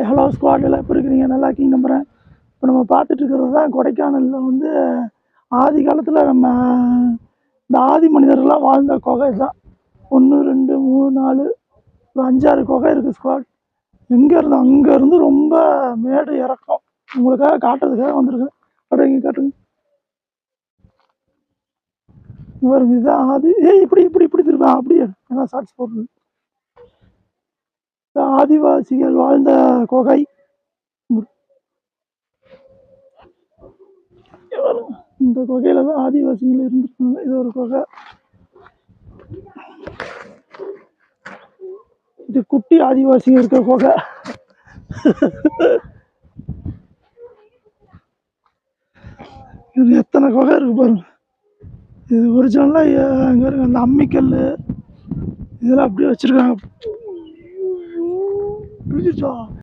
Hi hello squad எல்லாம் எப்படி இருக்கிறீங்க? நல்லா இருக்கீங்க நம்புகிறேன். இப்போ நம்ம பார்த்துட்டு இருக்கிறது தான் கொடைக்கானலில் வந்து ஆதி காலத்தில் நம்ம இந்த ஆதி மனிதர்கள்லாம் வாழ்ந்த குகை தான். 1 2 3 4 ஒரு 5 6 குகை இருக்குது ஸ்குவாட். எங்கேருந்து அங்கேருந்து ரொம்ப மேடு இறக்கம் உங்களுக்காக காட்டுறதுக்காக வந்திருக்கேன். அப்படிங்க காட்டுங்க. பாருங்க இதுதான் ஆதி. இப்படி இப்படி இப்படி திரும்ப அப்படியே ஏன்னா ஷார்ட்ஸ் போடுறது. ஆதிவாசிகள் வாழ்ந்த குகை. இந்த குகையில தான் ஆதிவாசிகள் இருந்திருக்காங்க. இது ஒரு குகை. இது குட்டி ஆதிவாசிகள் இருக்க குகை. இது எத்தனை குகை இருக்கு பாருங்க. இது ஒரிஜினலாக அங்கே இருக்க அந்த அம்மிக்கல் இதெல்லாம் அப்படியே வச்சிருக்காங்க.